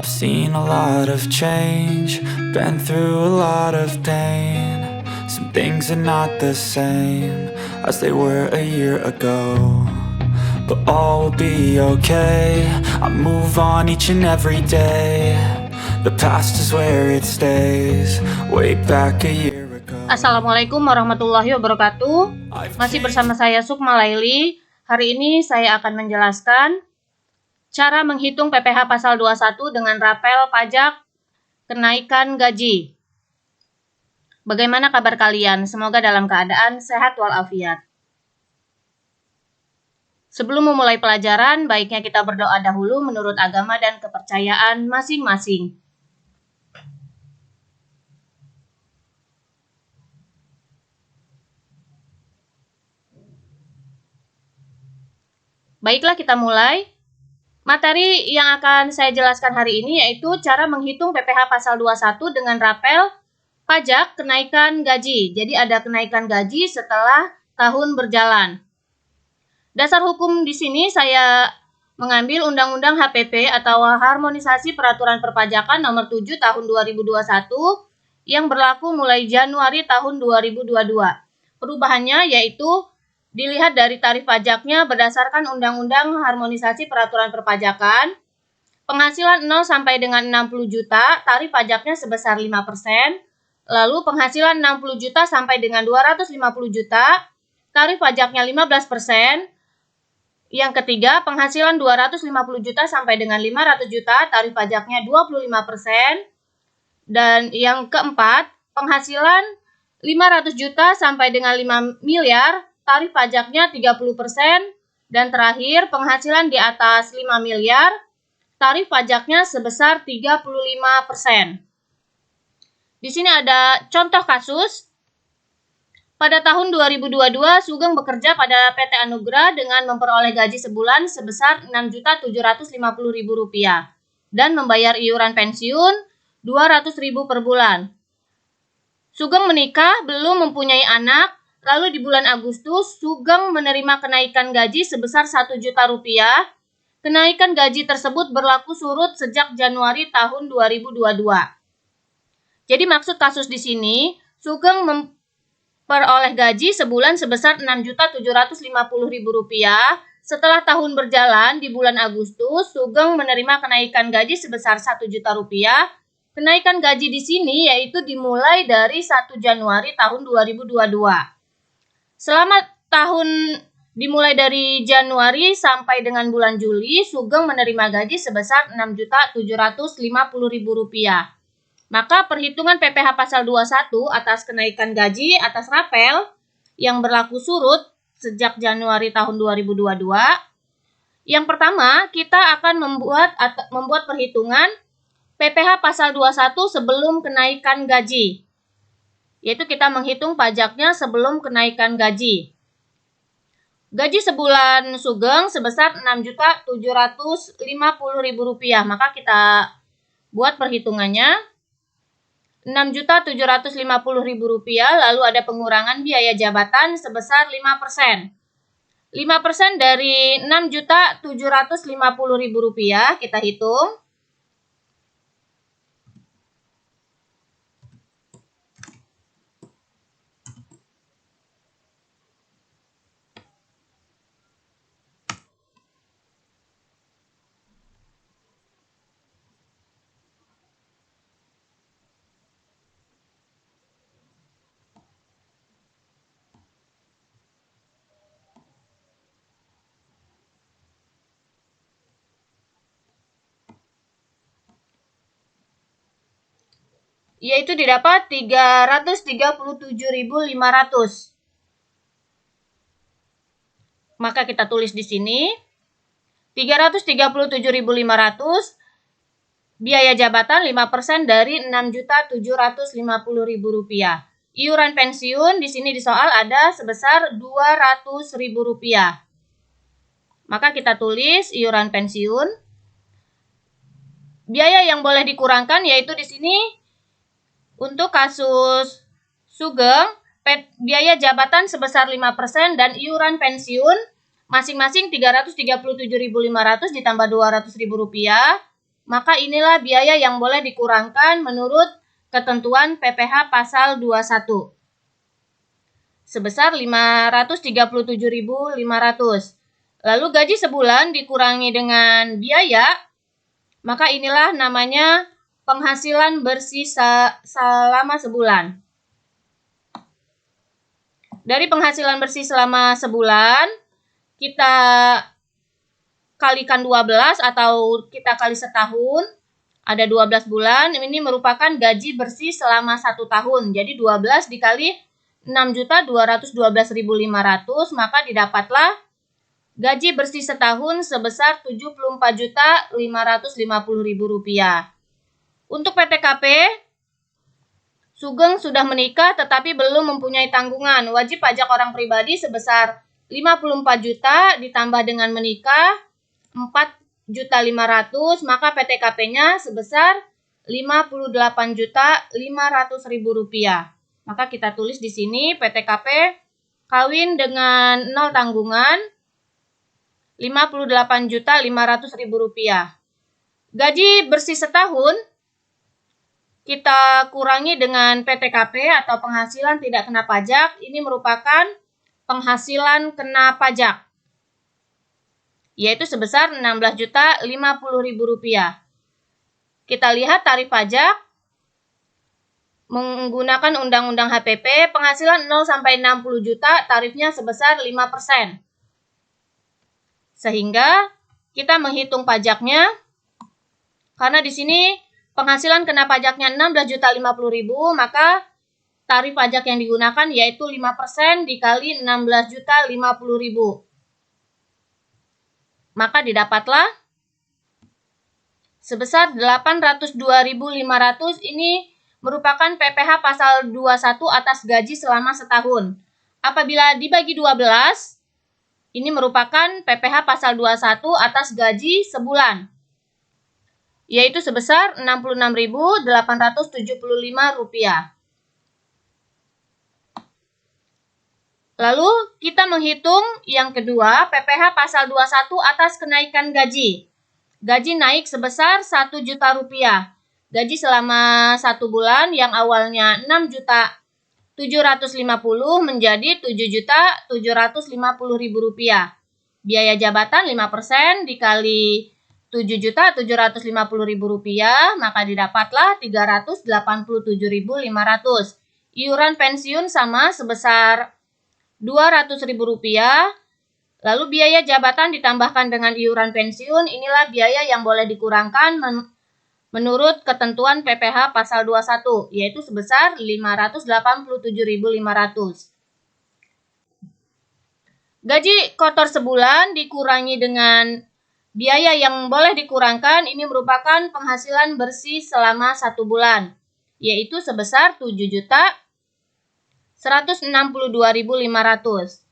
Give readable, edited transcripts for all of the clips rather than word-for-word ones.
I've seen a lot of change, been through a lot of pain. Some things are not the same as they were a year ago, but all will be okay. I move on each and every day. The past is where it stays, way back a year ago. Assalamualaikum warahmatullahi wabarakatuh. Masih bersama saya Sukma Laili. Hari ini saya akan menjelaskan cara menghitung PPh pasal 21 dengan rapel pajak kenaikan gaji. Bagaimana kabar kalian? Semoga dalam keadaan sehat walafiat. Sebelum memulai pelajaran, baiknya kita berdoa dahulu menurut agama dan kepercayaan masing-masing. Baiklah, kita mulai. Materi yang akan saya jelaskan hari ini yaitu cara menghitung PPh pasal 21 dengan rapel pajak kenaikan gaji. Jadi ada kenaikan gaji setelah tahun berjalan. Dasar hukum di sini saya mengambil Undang-Undang HPP atau Harmonisasi Peraturan Perpajakan nomor 7 tahun 2021 yang berlaku mulai Januari tahun 2022. Perubahannya yaitu dilihat dari tarif pajaknya berdasarkan Undang-Undang Harmonisasi Peraturan Perpajakan. Penghasilan 0 sampai dengan 60 juta, tarif pajaknya sebesar 5%. Lalu penghasilan 60 juta sampai dengan 250 juta, tarif pajaknya 15%. Yang ketiga, penghasilan 250 juta sampai dengan 500 juta, tarif pajaknya 25%. Dan yang keempat, penghasilan 500 juta sampai dengan 5 miliar, tarif pajaknya 30%, dan terakhir penghasilan di atas 5 miliar, tarif pajaknya sebesar 35%. Di sini ada contoh kasus. Pada tahun 2022, Sugeng bekerja pada PT Anugrah dengan memperoleh gaji sebulan sebesar Rp6.750.000 dan membayar iuran pensiun Rp200.000 per bulan. Sugeng menikah, belum mempunyai anak. Lalu di bulan Agustus, Sugeng menerima kenaikan gaji sebesar Rp1 juta. Kenaikan gaji tersebut berlaku surut sejak Januari tahun 2022. Jadi maksud kasus di sini, Sugeng memperoleh gaji sebulan sebesar Rp6.750.000. Setelah tahun berjalan, di bulan Agustus, Sugeng menerima kenaikan gaji sebesar Rp1 juta. Kenaikan gaji di sini yaitu dimulai dari 1 Januari tahun 2022. Selama tahun dimulai dari Januari sampai dengan bulan Juli, Sugeng menerima gaji sebesar Rp6.750.000. Maka perhitungan PPh pasal 21 atas kenaikan gaji atas rapel yang berlaku surut sejak Januari tahun 2022. Yang pertama, kita akan membuat perhitungan PPh pasal 21 sebelum kenaikan gaji. Yaitu kita menghitung pajaknya sebelum kenaikan gaji. Gaji sebulan Sugeng sebesar Rp6.750.000. Maka kita buat perhitungannya. Rp6.750.000, lalu ada pengurangan biaya jabatan sebesar 5%. 5% dari Rp6.750.000 kita hitung. Yaitu didapat Rp337.500. Maka kita tulis di sini Rp337.500, biaya jabatan 5% dari Rp6.750.000. Iuran pensiun di sini di soal ada sebesar Rp200.000. Maka kita tulis iuran pensiun. Biaya yang boleh dikurangkan yaitu di sini untuk kasus Sugeng, biaya jabatan sebesar 5% dan iuran pensiun masing-masing Rp337.500 ditambah Rp200.000. maka inilah biaya yang boleh dikurangkan menurut ketentuan PPh pasal 21. Sebesar 537.500. Lalu gaji sebulan dikurangi dengan biaya, maka inilah namanya penghasilan bersih selama sebulan. Dari penghasilan bersih selama sebulan, kita kalikan 12 atau kita kali setahun, ada 12 bulan, ini merupakan gaji bersih selama 1 tahun. Jadi 12 dikali 6.212.500, maka didapatlah gaji bersih setahun sebesar Rp74.550.000. Untuk PTKP, Sugeng sudah menikah tetapi belum mempunyai tanggungan. Wajib pajak orang pribadi sebesar 54 juta ditambah dengan menikah 4.500.000, maka PTKP-nya sebesar Rp58.500.000. Maka kita tulis di sini PTKP kawin dengan 0 tanggungan Rp58.500.000. Gaji bersih setahun kita kurangi dengan PTKP atau penghasilan tidak kena pajak. Ini merupakan penghasilan kena pajak, yaitu sebesar Rp16.050.000. Kita lihat tarif pajak menggunakan Undang-Undang HPP, penghasilan 0 sampai 60 juta tarifnya sebesar 5%. Sehingga kita menghitung pajaknya, karena di sini penghasilan kena pajaknya Rp16.050.000, maka tarif pajak yang digunakan yaitu 5% dikali Rp16.050.000. Maka didapatlah sebesar Rp802.500. Ini merupakan PPh pasal 21 atas gaji selama setahun. Apabila dibagi 12, ini merupakan PPh pasal 21 atas gaji sebulan, yaitu sebesar Rp66.875. Lalu kita menghitung yang kedua, PPh pasal 21 atas kenaikan gaji. Gaji naik sebesar Rp1 juta. Gaji selama 1 bulan yang awalnya Rp6.750.000 menjadi Rp7.750.000. Biaya jabatan 5% dikali Rp7.750.000, maka didapatlah Rp387.500. Iuran pensiun sama sebesar Rp200.000. Lalu biaya jabatan ditambahkan dengan iuran pensiun, inilah biaya yang boleh dikurangkan menurut ketentuan PPh pasal 21, yaitu sebesar Rp587.500. Gaji kotor sebulan dikurangi dengan biaya yang boleh dikurangkan, ini merupakan penghasilan bersih selama 1 bulan, yaitu sebesar Rp7.162.500.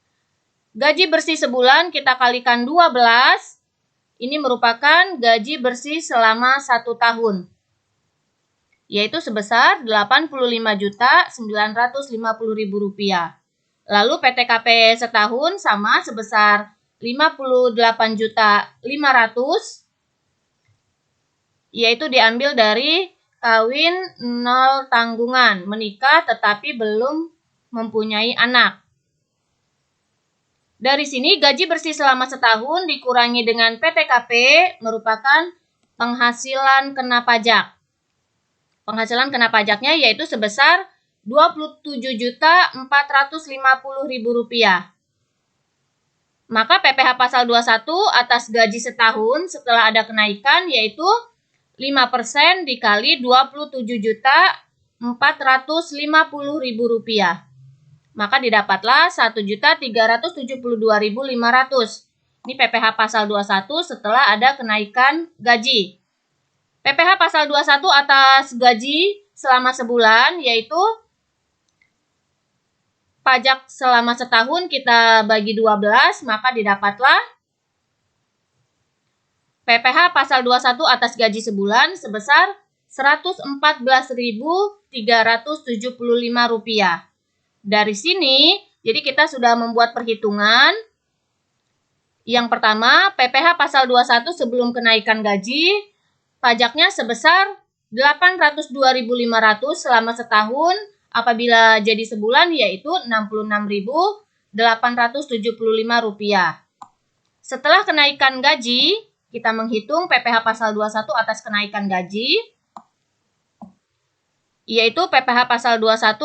Gaji bersih sebulan kita kalikan 12, ini merupakan gaji bersih selama 1 tahun, yaitu sebesar Rp85.950.000. Lalu PTKP setahun sama sebesar Rp58.500.000, yaitu diambil dari kawin 0 tanggungan, menikah tetapi belum mempunyai anak. Dari sini gaji bersih selama setahun dikurangi dengan PTKP merupakan penghasilan kena pajak. Penghasilan kena pajaknya yaitu sebesar Rp27.450.000. Maka PPh pasal 21 atas gaji setahun setelah ada kenaikan yaitu 5% dikali Rp27.450.000. Maka didapatlah Rp1.372.500. Ini PPh pasal 21 setelah ada kenaikan gaji. PPh pasal 21 atas gaji selama sebulan yaitu pajak selama setahun kita bagi 12, maka didapatlah PPh pasal 21 atas gaji sebulan sebesar Rp114.375. Dari sini, jadi kita sudah membuat perhitungan. Yang pertama, PPh pasal 21 sebelum kenaikan gaji, pajaknya sebesar 802.500 selama setahun, apabila jadi sebulan yaitu Rp66.875. Setelah kenaikan gaji, kita menghitung PPh pasal 21 atas kenaikan gaji, yaitu PPh pasal 21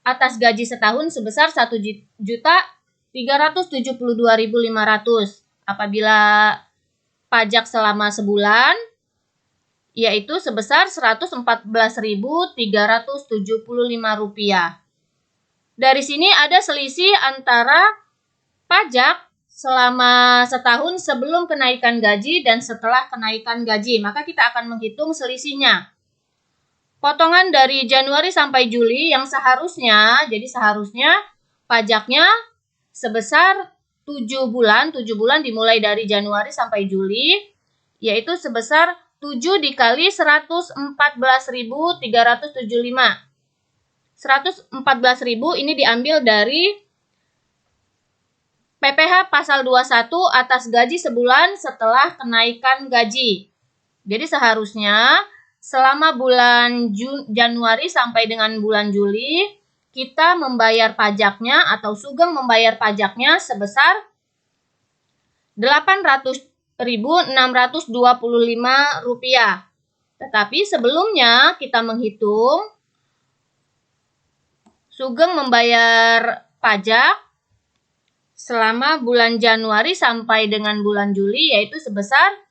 atas gaji setahun sebesar Rp1.372.500. Apabila pajak selama sebulan, yaitu sebesar Rp114.375. Dari sini ada selisih antara pajak selama setahun sebelum kenaikan gaji dan setelah kenaikan gaji. Maka kita akan menghitung selisihnya. Potongan dari Januari sampai Juli yang seharusnya pajaknya sebesar 7 bulan dimulai dari Januari sampai Juli, yaitu sebesar 7 dikali 114.375. 114.000 ini diambil dari PPh pasal 21 atas gaji sebulan setelah kenaikan gaji. Jadi seharusnya selama bulan Januari sampai dengan bulan Juli, kita membayar pajaknya atau Sugeng membayar pajaknya sebesar Rp800.625. Tetapi sebelumnya kita menghitung Sugeng membayar pajak selama bulan Januari sampai dengan bulan Juli yaitu sebesar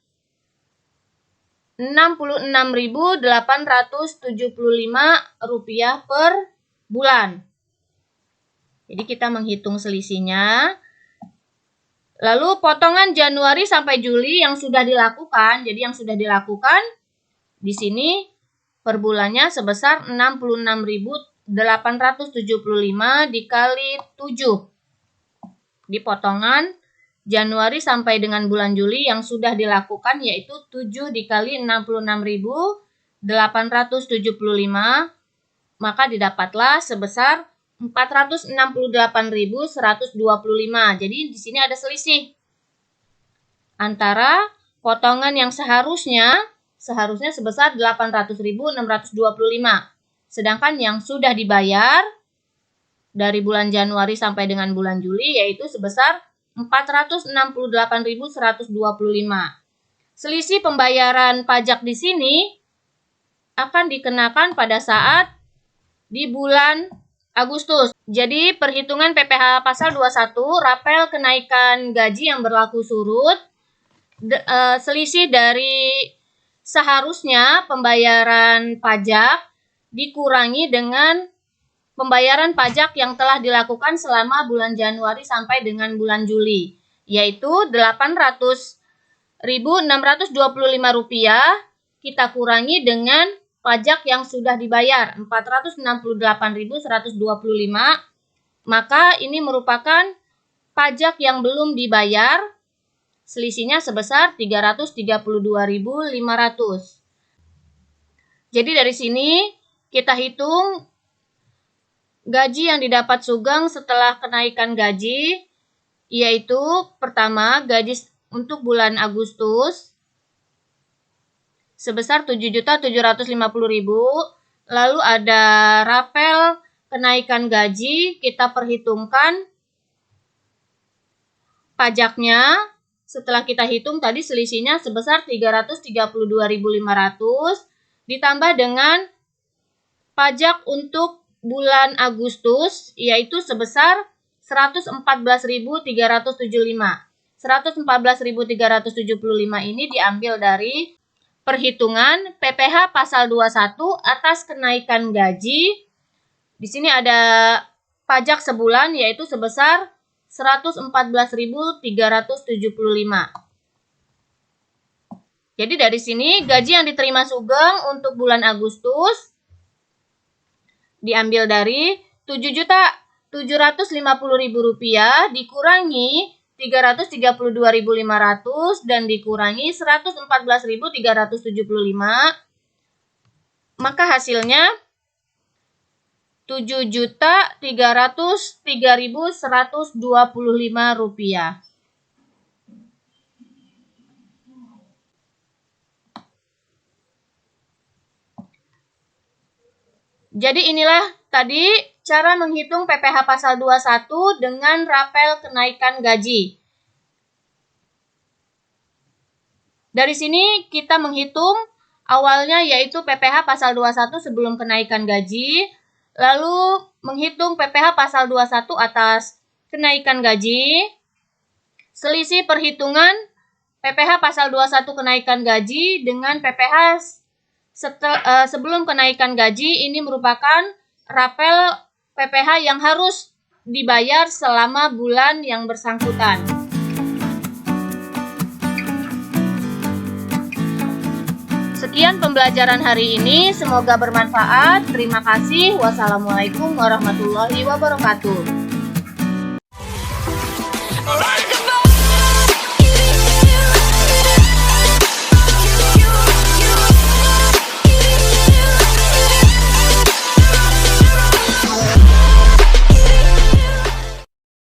Rp66.875 per bulan. Jadi kita menghitung selisihnya. Lalu potongan Januari sampai Juli yang sudah dilakukan. Jadi yang sudah dilakukan di sini per bulannya sebesar 66.875 dikali 7. Di potongan Januari sampai dengan bulan Juli yang sudah dilakukan yaitu 7 dikali 66.875, maka didapatlah sebesar 468.125. Jadi di sini ada selisih antara potongan yang seharusnya sebesar 800.625, sedangkan yang sudah dibayar dari bulan Januari sampai dengan bulan Juli yaitu sebesar 468.125. Selisih pembayaran pajak di sini akan dikenakan pada saat di bulan Agustus. Jadi perhitungan PPh pasal 21 rapel kenaikan gaji yang berlaku surut, selisih dari seharusnya pembayaran pajak dikurangi dengan pembayaran pajak yang telah dilakukan selama bulan Januari sampai dengan bulan Juli, yaitu Rp800.625 kita kurangi dengan pajak yang sudah dibayar Rp468.125, maka ini merupakan pajak yang belum dibayar, selisihnya sebesar Rp332.500. Jadi dari sini kita hitung gaji yang didapat Sugeng setelah kenaikan gaji, yaitu pertama gaji untuk bulan Agustus sebesar Rp7.750.000, lalu ada rapel kenaikan gaji, kita perhitungkan pajaknya, setelah kita hitung tadi selisihnya sebesar Rp332.500, ditambah dengan pajak untuk bulan Agustus, yaitu sebesar Rp114.375. Rp114.375 ini diambil dari perhitungan PPh pasal 21 atas kenaikan gaji. Di sini ada pajak sebulan yaitu sebesar Rp114.375. Jadi dari sini gaji yang diterima Sugeng untuk bulan Agustus diambil dari Rp7.750.000 dikurangi Rp332.500 dan dikurangi Rp114.375, maka hasilnya Rp7.303.125. Jadi inilah tadi cara menghitung PPh pasal 21 dengan rapel kenaikan gaji. Dari sini kita menghitung awalnya yaitu PPh pasal 21 sebelum kenaikan gaji, lalu menghitung PPh pasal 21 atas kenaikan gaji, selisih perhitungan PPh pasal 21 kenaikan gaji dengan PPh sebelum kenaikan gaji. Ini merupakan rapel PPh yang harus dibayar selama bulan yang bersangkutan. Sekian pembelajaran hari ini, semoga bermanfaat. Terima kasih. Wassalamualaikum warahmatullahi wabarakatuh.